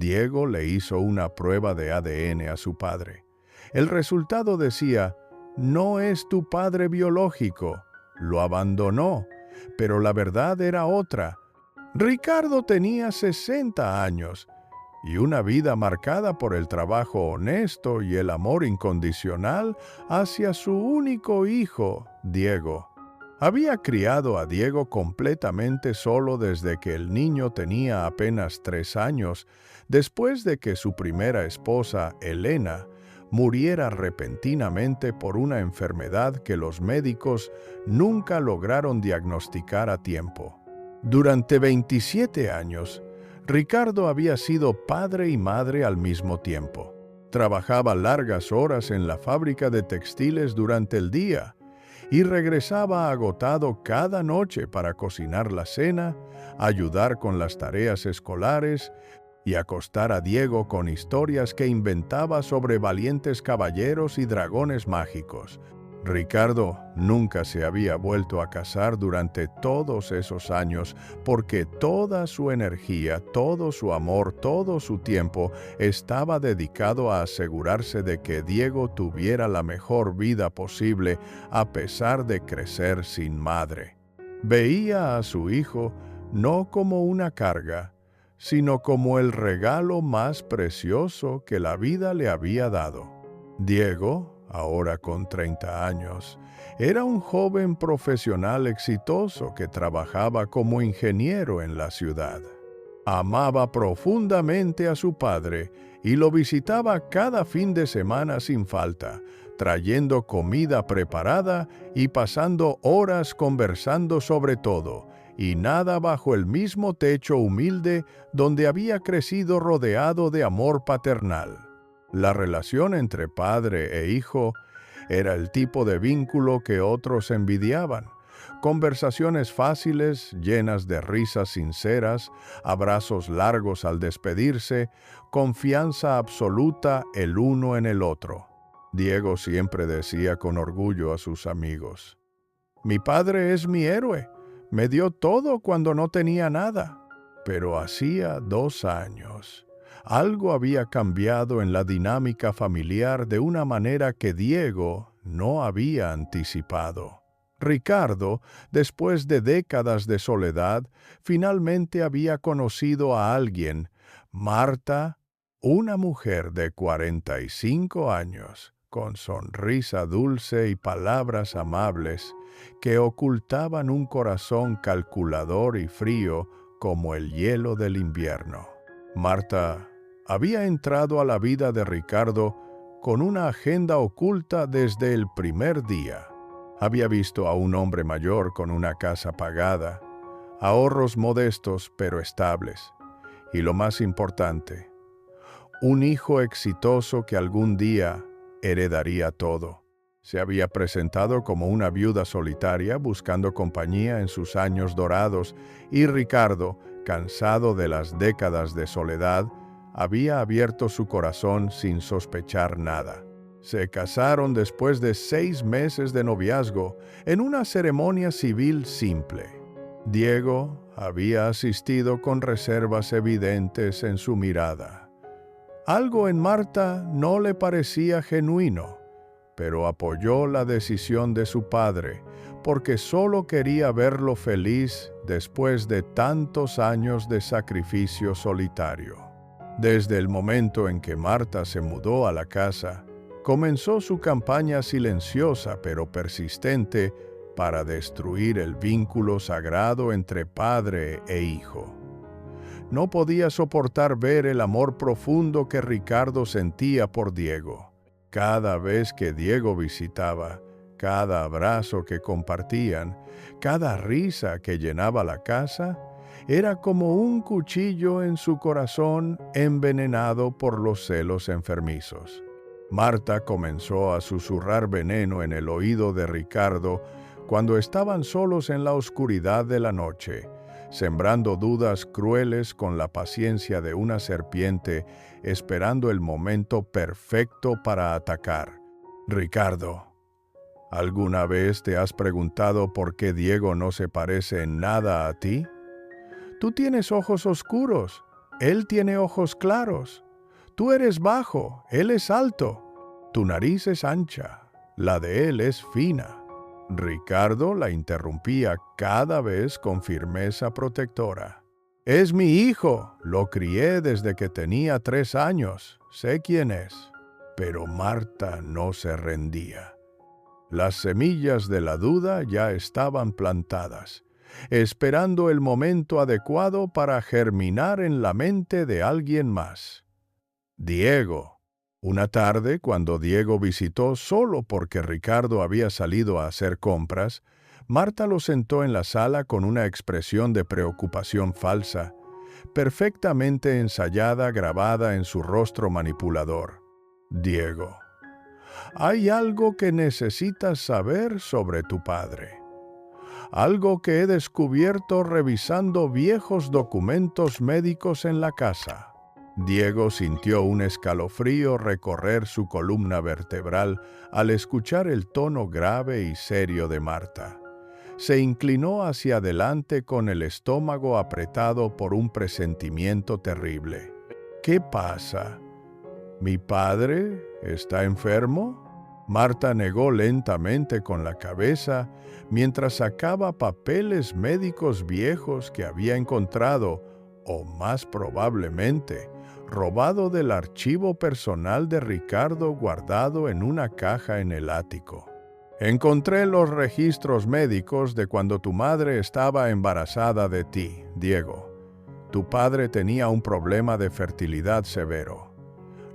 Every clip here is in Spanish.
Diego le hizo una prueba de ADN a su padre. El resultado decía: no es tu padre biológico, lo abandonó, pero la verdad era otra. Ricardo tenía 60 años y una vida marcada por el trabajo honesto y el amor incondicional hacia su único hijo, Diego. Había criado a Diego completamente solo desde que el niño tenía apenas 3 años, después de que su primera esposa, Elena, muriera repentinamente por una enfermedad que los médicos nunca lograron diagnosticar a tiempo. Durante 27 años, Ricardo había sido padre y madre al mismo tiempo. Trabajaba largas horas en la fábrica de textiles durante el día y regresaba agotado cada noche para cocinar la cena, ayudar con las tareas escolares y acostar a Diego con historias que inventaba sobre valientes caballeros y dragones mágicos. Ricardo nunca se había vuelto a casar durante todos esos años porque toda su energía, todo su amor, todo su tiempo estaba dedicado a asegurarse de que Diego tuviera la mejor vida posible a pesar de crecer sin madre. Veía a su hijo no como una carga, sino como el regalo más precioso que la vida le había dado. Diego, ahora con 30 años, era un joven profesional exitoso que trabajaba como ingeniero en la ciudad. Amaba profundamente a su padre y lo visitaba cada fin de semana sin falta, trayendo comida preparada y pasando horas conversando sobre todo, y nada bajo el mismo techo humilde donde había crecido rodeado de amor paternal. La relación entre padre e hijo era el tipo de vínculo que otros envidiaban. Conversaciones fáciles, llenas de risas sinceras, abrazos largos al despedirse, confianza absoluta el uno en el otro. Diego siempre decía con orgullo a sus amigos: «Mi padre es mi héroe. Me dio todo cuando no tenía nada». Pero hacía 2 años. Algo había cambiado en la dinámica familiar de una manera que Diego no había anticipado. Ricardo, después de décadas de soledad, finalmente había conocido a alguien, Marta, una mujer de 45 años, con sonrisa dulce y palabras amables, que ocultaban un corazón calculador y frío como el hielo del invierno. Marta había entrado a la vida de Ricardo con una agenda oculta desde el primer día. Había visto a un hombre mayor con una casa pagada, ahorros modestos pero estables, y lo más importante, un hijo exitoso que algún día heredaría todo. Se había presentado como una viuda solitaria buscando compañía en sus años dorados, y Ricardo, cansado de las décadas de soledad, había abierto su corazón sin sospechar nada. Se casaron después de 6 meses de noviazgo en una ceremonia civil simple. Diego había asistido con reservas evidentes en su mirada. Algo en Marta no le parecía genuino, pero apoyó la decisión de su padre porque solo quería verlo feliz después de tantos años de sacrificio solitario. Desde el momento en que Marta se mudó a la casa, comenzó su campaña silenciosa pero persistente para destruir el vínculo sagrado entre padre e hijo. No podía soportar ver el amor profundo que Ricardo sentía por Diego. Cada vez que Diego visitaba, cada abrazo que compartían, cada risa que llenaba la casa, era como un cuchillo en su corazón envenenado por los celos enfermizos. Marta comenzó a susurrar veneno en el oído de Ricardo cuando estaban solos en la oscuridad de la noche, sembrando dudas crueles con la paciencia de una serpiente, esperando el momento perfecto para atacar. Ricardo, ¿alguna vez te has preguntado por qué Diego no se parece en nada a ti? Tú tienes ojos oscuros, Él tiene ojos claros. Tú eres bajo, él es alto. Tu nariz es ancha, la de él es fina. Ricardo la interrumpía cada vez con firmeza protectora. Es mi hijo, lo crié desde que tenía 3 años, sé quién es. Pero Marta no se rendía. Las semillas de la duda ya estaban plantadas, esperando el momento adecuado para germinar en la mente de alguien más. Diego. Una tarde, cuando Diego visitó solo porque Ricardo había salido a hacer compras, Marta lo sentó en la sala con una expresión de preocupación falsa, perfectamente ensayada, grabada en su rostro manipulador. Diego, hay algo que necesitas saber sobre tu padre. Algo que he descubierto revisando viejos documentos médicos en la casa. Diego sintió un escalofrío recorrer su columna vertebral al escuchar el tono grave y serio de Marta. Se inclinó hacia adelante con el estómago apretado por un presentimiento terrible. ¿Qué pasa? ¿Mi padre está enfermo? Marta negó lentamente con la cabeza mientras sacaba papeles médicos viejos que había encontrado, o más probablemente, robado del archivo personal de Ricardo guardado en una caja en el ático. Encontré los registros médicos de cuando tu madre estaba embarazada de ti, Diego. Tu padre tenía un problema de fertilidad severo.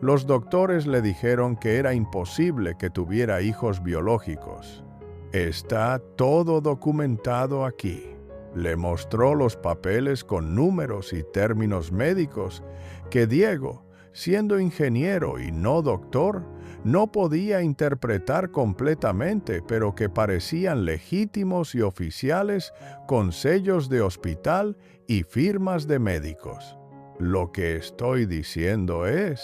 Los doctores le dijeron que era imposible que tuviera hijos biológicos. Está todo documentado aquí. Le mostró los papeles con números y términos médicos que Diego, siendo ingeniero y no doctor, no podía interpretar completamente, pero que parecían legítimos y oficiales con sellos de hospital y firmas de médicos. Lo que estoy diciendo es,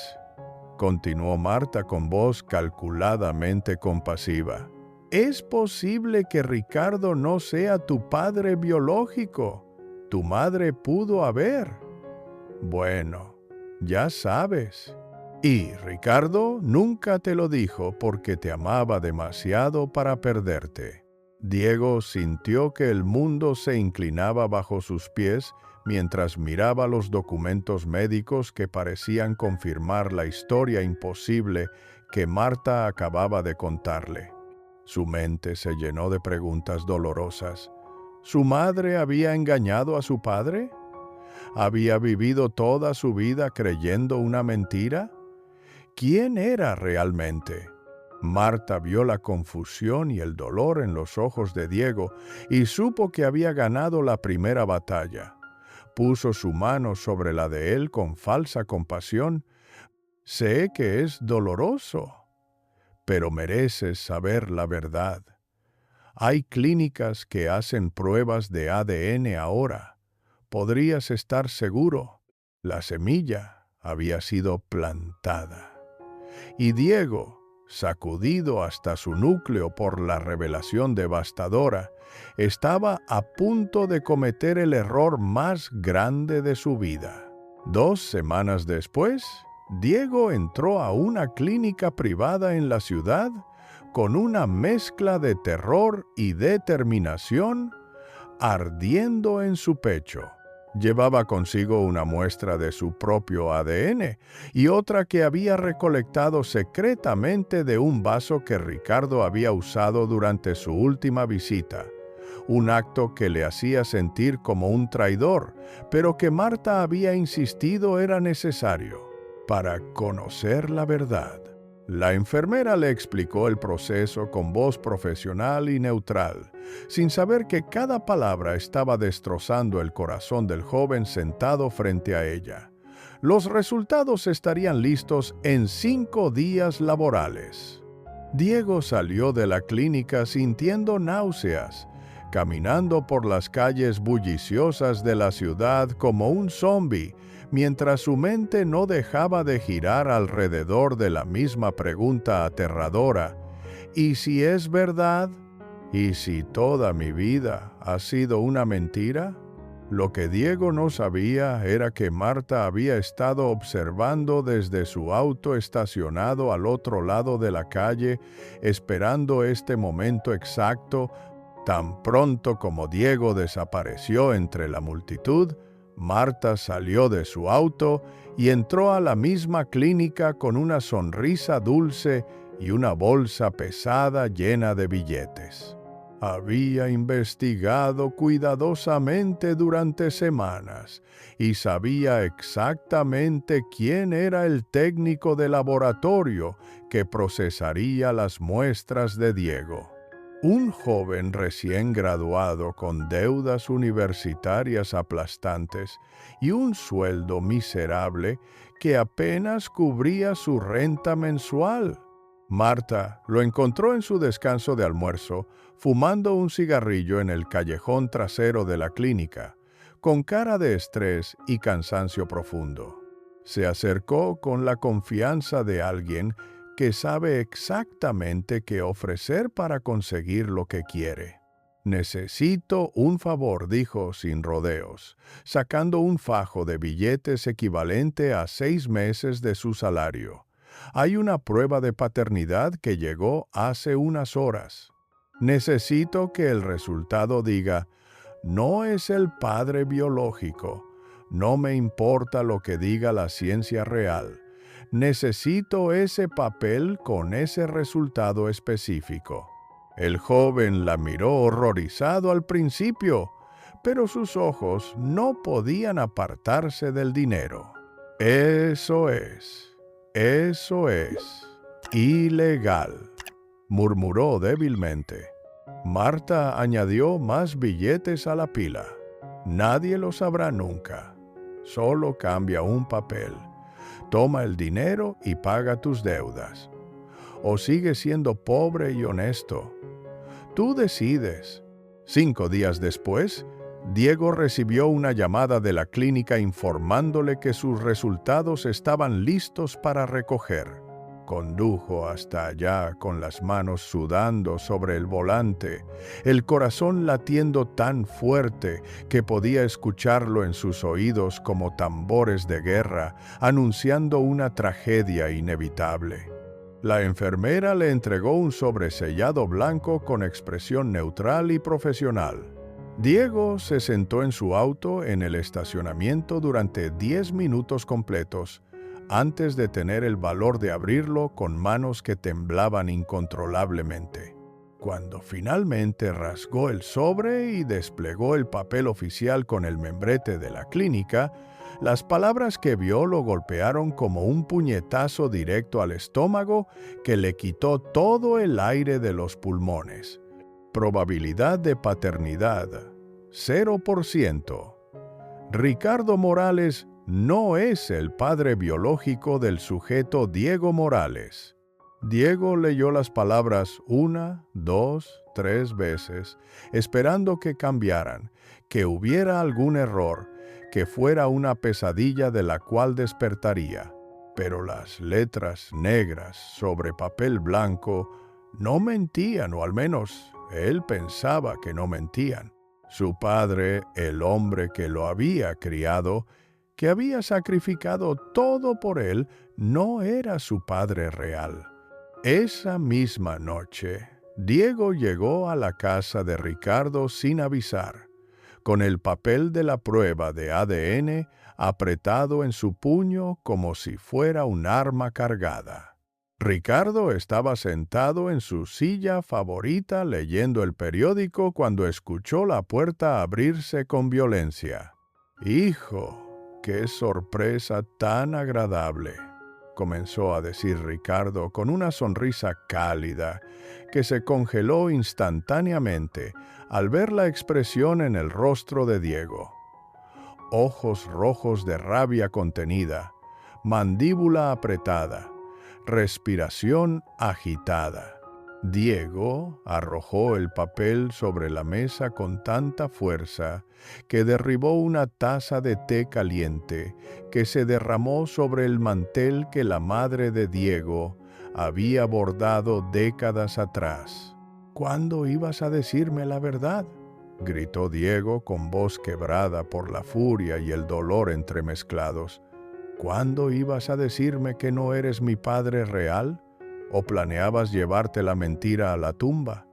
continuó Marta con voz calculadamente compasiva, es posible que Ricardo no sea tu padre biológico. Tu madre pudo haber. Bueno, ya sabes. Y Ricardo nunca te lo dijo porque te amaba demasiado para perderte. Diego sintió que el mundo se inclinaba bajo sus pies mientras miraba los documentos médicos que parecían confirmar la historia imposible que Marta acababa de contarle. Su mente se llenó de preguntas dolorosas. ¿Su madre había engañado a su padre? ¿Había vivido toda su vida creyendo una mentira? ¿Quién era realmente? Marta vio la confusión y el dolor en los ojos de Diego y supo que había ganado la primera batalla. Puso su mano sobre la de él con falsa compasión. Sé que es doloroso, pero mereces saber la verdad. Hay clínicas que hacen pruebas de ADN ahora. Podrías estar seguro, la semilla había sido plantada. Y Diego, sacudido hasta su núcleo por la revelación devastadora, estaba a punto de cometer el error más grande de su vida. 2 semanas después, Diego entró a una clínica privada en la ciudad con una mezcla de terror y determinación ardiendo en su pecho. Llevaba consigo una muestra de su propio ADN y otra que había recolectado secretamente de un vaso que Ricardo había usado durante su última visita. Un acto que le hacía sentir como un traidor, pero que Marta había insistido era necesario para conocer la verdad. La enfermera le explicó el proceso con voz profesional y neutral, sin saber que cada palabra estaba destrozando el corazón del joven sentado frente a ella. Los resultados estarían listos en 5 días laborales. Diego salió de la clínica sintiendo náuseas, caminando por las calles bulliciosas de la ciudad como un zombi, mientras su mente no dejaba de girar alrededor de la misma pregunta aterradora. ¿Y si es verdad? ¿Y si toda mi vida ha sido una mentira? Lo que Diego no sabía era que Marta había estado observando desde su auto estacionado al otro lado de la calle, esperando este momento exacto. Tan pronto como Diego desapareció entre la multitud, Marta salió de su auto y entró a la misma clínica con una sonrisa dulce y una bolsa pesada llena de billetes. Había investigado cuidadosamente durante semanas y sabía exactamente quién era el técnico de laboratorio que procesaría las muestras de Diego. Un joven recién graduado con deudas universitarias aplastantes y un sueldo miserable que apenas cubría su renta mensual. Marta lo encontró en su descanso de almuerzo, fumando un cigarrillo en el callejón trasero de la clínica, con cara de estrés y cansancio profundo. Se acercó con la confianza de alguien que sabe exactamente qué ofrecer para conseguir lo que quiere. «Necesito un favor», dijo sin rodeos, sacando un fajo de billetes equivalente a 6 meses de su salario. «Hay una prueba de paternidad que llegó hace unas horas. Necesito que el resultado diga, no es el padre biológico. No me importa lo que diga la ciencia real. Necesito ese papel con ese resultado específico». El joven la miró horrorizado al principio, pero sus ojos no podían apartarse del dinero. «Eso es ilegal», murmuró débilmente. Marta añadió más billetes a la pila. «Nadie lo sabrá nunca. Solo cambia un papel. Toma el dinero y paga tus deudas. O sigue siendo pobre y honesto. Tú decides». 5 días después, Diego recibió una llamada de la clínica informándole que sus resultados estaban listos para recoger. Condujo hasta allá con las manos sudando sobre el volante, el corazón latiendo tan fuerte que podía escucharlo en sus oídos como tambores de guerra, anunciando una tragedia inevitable. La enfermera le entregó un sobresellado blanco con expresión neutral y profesional. Diego se sentó en su auto en el estacionamiento durante 10 minutos completos, antes de tener el valor de abrirlo con manos que temblaban incontrolablemente. Cuando finalmente rasgó el sobre y desplegó el papel oficial con el membrete de la clínica, las palabras que vio lo golpearon como un puñetazo directo al estómago que le quitó todo el aire de los pulmones. Probabilidad de paternidad, 0%. Ricardo Morales no es el padre biológico del sujeto Diego Morales. Diego leyó las palabras 1, 2, 3 veces, esperando que cambiaran, que hubiera algún error, que fuera una pesadilla de la cual despertaría. Pero las letras negras sobre papel blanco no mentían, o al menos él pensaba que no mentían. Su padre, el hombre que lo había criado, que había sacrificado todo por él, no era su padre real. Esa misma noche, Diego llegó a la casa de Ricardo sin avisar, con el papel de la prueba de ADN apretado en su puño como si fuera un arma cargada. Ricardo estaba sentado en su silla favorita leyendo el periódico cuando escuchó la puerta abrirse con violencia. «Hijo, qué sorpresa tan agradable», comenzó a decir Ricardo con una sonrisa cálida que se congeló instantáneamente al ver la expresión en el rostro de Diego. Ojos rojos de rabia contenida, mandíbula apretada, respiración agitada. Diego arrojó el papel sobre la mesa con tanta fuerza que derribó una taza de té caliente que se derramó sobre el mantel que la madre de Diego había bordado décadas atrás. «¿Cuándo ibas a decirme la verdad?», gritó Diego con voz quebrada por la furia y el dolor entremezclados. ¿Cuándo ibas a decirme que no eres mi padre real? ¿O planeabas llevarte la mentira a la tumba?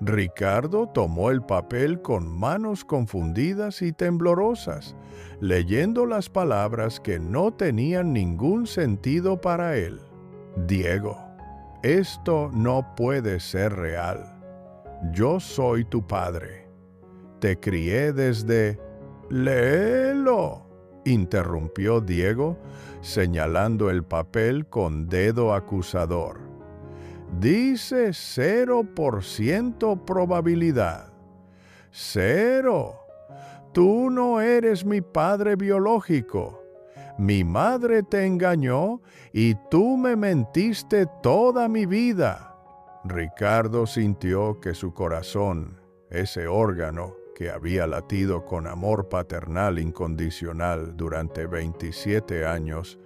Ricardo tomó el papel con manos confundidas y temblorosas, leyendo las palabras que no tenían ningún sentido para él. Diego, esto no puede ser real. Yo soy tu padre. Te crié desde... ¡Léelo!, interrumpió Diego, señalando el papel con dedo acusador. Dice 0% probabilidad. 0. Tú no eres mi padre biológico. Mi madre te engañó y tú me mentiste toda mi vida. Ricardo sintió que su corazón, ese órgano que había latido con amor paternal incondicional durante 27 años,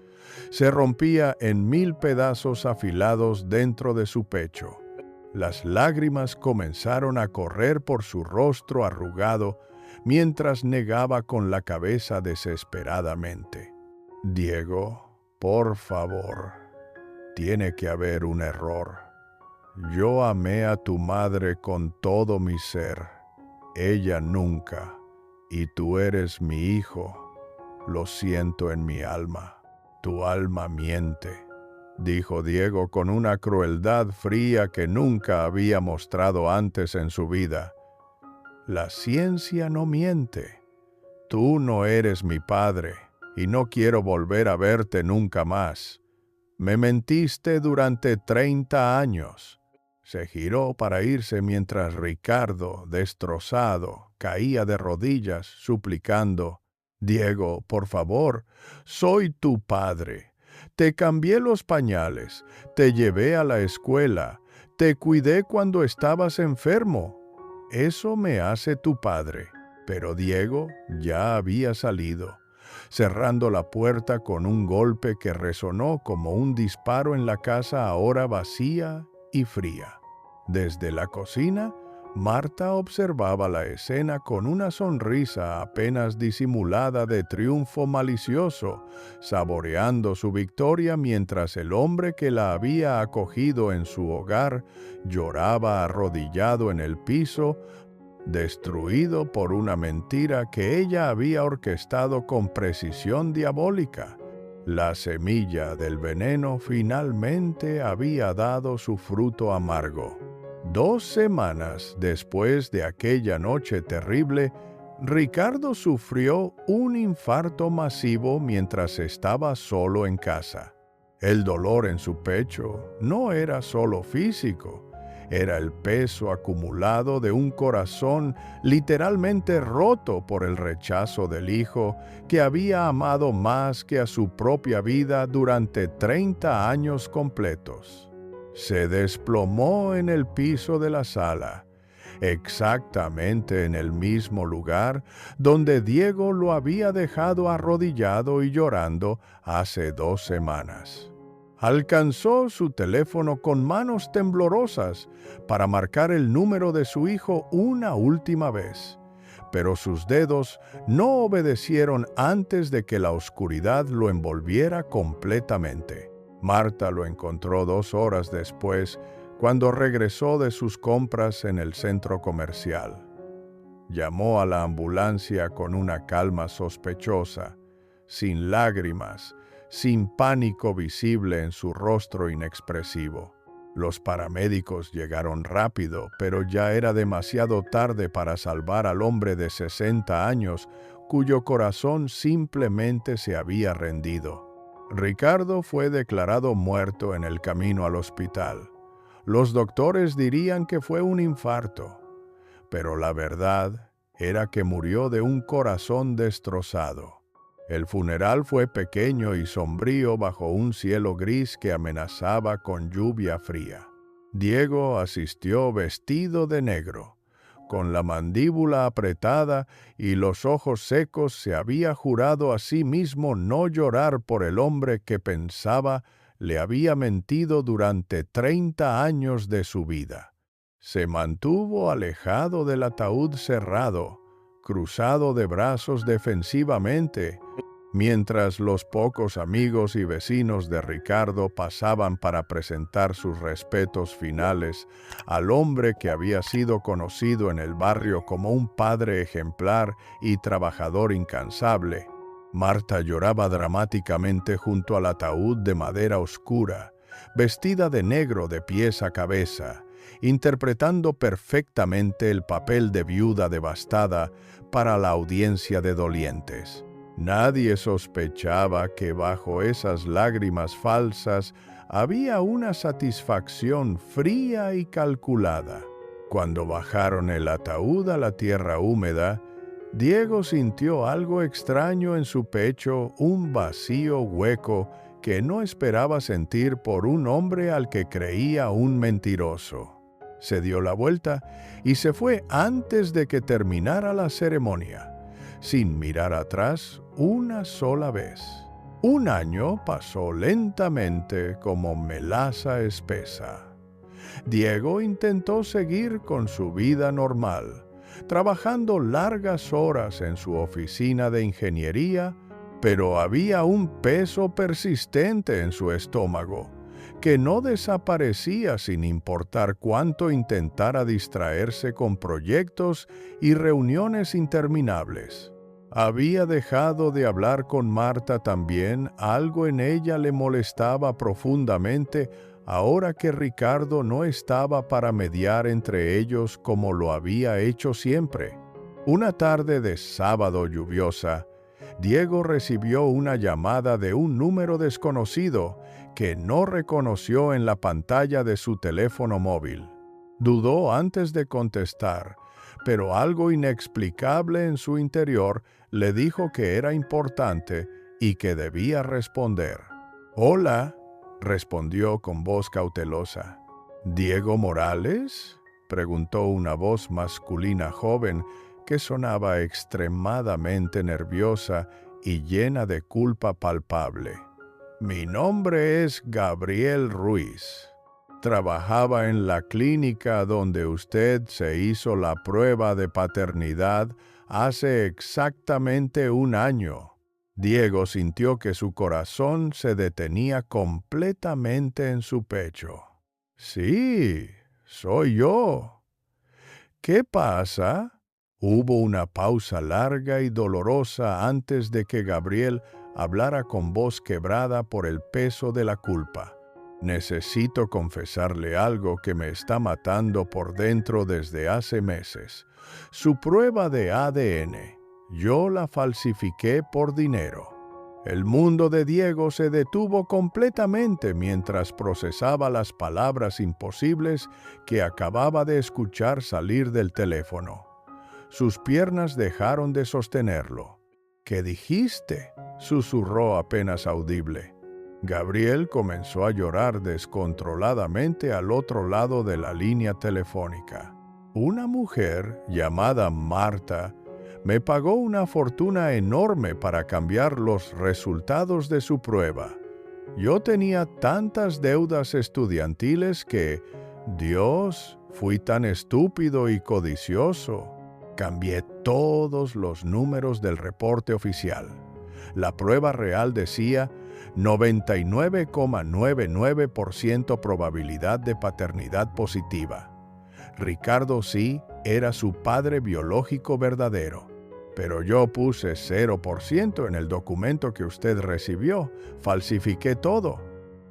se rompía en 1000 pedazos afilados dentro de su pecho. Las lágrimas comenzaron a correr por su rostro arrugado mientras negaba con la cabeza desesperadamente. Diego, por favor, tiene que haber un error. Yo amé a tu madre con todo mi ser, ella nunca, y tú eres mi hijo. Lo siento en mi alma. Tu alma miente, dijo Diego con una crueldad fría que nunca había mostrado antes en su vida. La ciencia no miente. Tú no eres mi padre, y no quiero volver a verte nunca más. Me mentiste durante 30 años. Se giró para irse mientras Ricardo, destrozado, caía de rodillas, suplicando: Diego, por favor, soy tu padre. Te cambié los pañales, te llevé a la escuela, te cuidé cuando estabas enfermo. Eso me hace tu padre. Pero Diego ya había salido, cerrando la puerta con un golpe que resonó como un disparo en la casa ahora vacía y fría. Desde la cocina, Marta observaba la escena con una sonrisa apenas disimulada de triunfo malicioso, saboreando su victoria mientras el hombre que la había acogido en su hogar lloraba arrodillado en el piso, destruido por una mentira que ella había orquestado con precisión diabólica. La semilla del veneno finalmente había dado su fruto amargo. 2 semanas después de aquella noche terrible, Ricardo sufrió un infarto masivo mientras estaba solo en casa. El dolor en su pecho no era solo físico, era el peso acumulado de un corazón literalmente roto por el rechazo del hijo que había amado más que a su propia vida durante 30 años completos. Se desplomó en el piso de la sala, exactamente en el mismo lugar donde Diego lo había dejado arrodillado y llorando hace 2 semanas. Alcanzó su teléfono con manos temblorosas para marcar el número de su hijo una última vez, pero sus dedos no obedecieron antes de que la oscuridad lo envolviera completamente. Marta lo encontró 2 horas después, cuando regresó de sus compras en el centro comercial. Llamó a la ambulancia con una calma sospechosa, sin lágrimas, sin pánico visible en su rostro inexpresivo. Los paramédicos llegaron rápido, pero ya era demasiado tarde para salvar al hombre de 60 años, cuyo corazón simplemente se había rendido. Ricardo fue declarado muerto en el camino al hospital. Los doctores dirían que fue un infarto, pero la verdad era que murió de un corazón destrozado. El funeral fue pequeño y sombrío bajo un cielo gris que amenazaba con lluvia fría. Diego asistió vestido de negro. Con la mandíbula apretada y los ojos secos, se había jurado a sí mismo no llorar por el hombre que pensaba le había mentido durante 30 años de su vida. Se mantuvo alejado del ataúd cerrado, cruzado de brazos defensivamente, mientras los pocos amigos y vecinos de Ricardo pasaban para presentar sus respetos finales al hombre que había sido conocido en el barrio como un padre ejemplar y trabajador incansable. Marta lloraba dramáticamente junto al ataúd de madera oscura, vestida de negro de pies a cabeza, interpretando perfectamente el papel de viuda devastada para la audiencia de dolientes. Nadie sospechaba que bajo esas lágrimas falsas había una satisfacción fría y calculada. Cuando bajaron el ataúd a la tierra húmeda, Diego sintió algo extraño en su pecho, un vacío hueco que no esperaba sentir por un hombre al que creía un mentiroso. Se dio la vuelta y se fue antes de que terminara la ceremonia, sin mirar atrás una sola vez. Un año pasó lentamente como melaza espesa. Diego intentó seguir con su vida normal, trabajando largas horas en su oficina de ingeniería, pero había un peso persistente en su estómago, que no desaparecía sin importar cuánto intentara distraerse con proyectos y reuniones interminables. Había dejado de hablar con Marta también, algo en ella le molestaba profundamente ahora que Ricardo no estaba para mediar entre ellos como lo había hecho siempre. Una tarde de sábado lluviosa, Diego recibió una llamada de un número desconocido que no reconoció en la pantalla de su teléfono móvil. Dudó antes de contestar, pero algo inexplicable en su interior le dijo que era importante y que debía responder. «Hola», respondió con voz cautelosa. «¿Diego Morales?», preguntó una voz masculina joven que sonaba extremadamente nerviosa y llena de culpa palpable. «Mi nombre es Gabriel Ruiz. Trabajaba en la clínica donde usted se hizo la prueba de paternidad hace exactamente un año». Diego sintió que su corazón se detenía completamente en su pecho. «Sí, soy yo». «¿Qué pasa?». Hubo una pausa larga y dolorosa antes de que Gabriel hablara con voz quebrada por el peso de la culpa. «Necesito confesarle algo que me está matando por dentro desde hace meses. Su prueba de ADN. Yo la falsifiqué por dinero». El mundo de Diego se detuvo completamente mientras procesaba las palabras imposibles que acababa de escuchar salir del teléfono. Sus piernas dejaron de sostenerlo. «¿Qué dijiste?», susurró apenas audible. Gabriel comenzó a llorar descontroladamente al otro lado de la línea telefónica. «Una mujer llamada Marta me pagó una fortuna enorme para cambiar los resultados de su prueba. Yo tenía tantas deudas estudiantiles que, Dios, fui tan estúpido y codicioso. Cambié todos los números del reporte oficial. La prueba real decía 99,99% probabilidad de paternidad positiva. Ricardo sí era su padre biológico verdadero, pero yo puse 0% en el documento que usted recibió. Falsifiqué todo».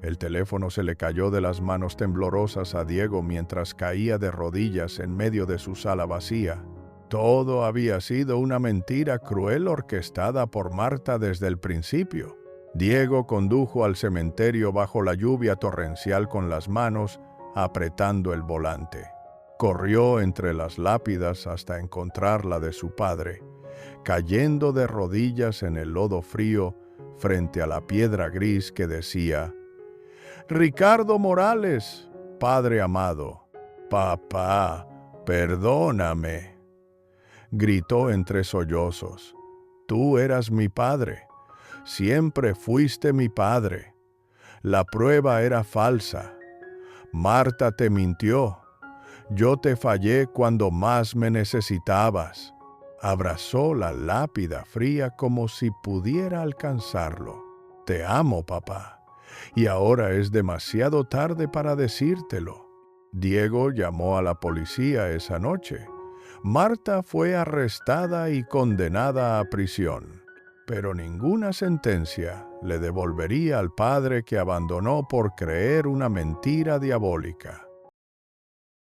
El teléfono se le cayó de las manos temblorosas a Diego mientras caía de rodillas en medio de su sala vacía. Todo había sido una mentira cruel orquestada por Marta desde el principio. Diego condujo al cementerio bajo la lluvia torrencial con las manos apretando el volante. Corrió entre las lápidas hasta encontrar la de su padre, cayendo de rodillas en el lodo frío frente a la piedra gris que decía: «Ricardo Morales, padre amado, papá, perdóname», gritó entre sollozos. «Tú eras mi padre, siempre fuiste mi padre. La prueba era falsa. Marta te mintió. Yo te fallé cuando más me necesitabas. Abrazó la lápida fría como si pudiera alcanzarlo. Te amo, papá. Y ahora es demasiado tarde para decírtelo. Diego llamó a la policía esa noche. Marta fue arrestada y condenada a prisión, pero ninguna sentencia le devolvería al padre que abandonó por creer una mentira diabólica.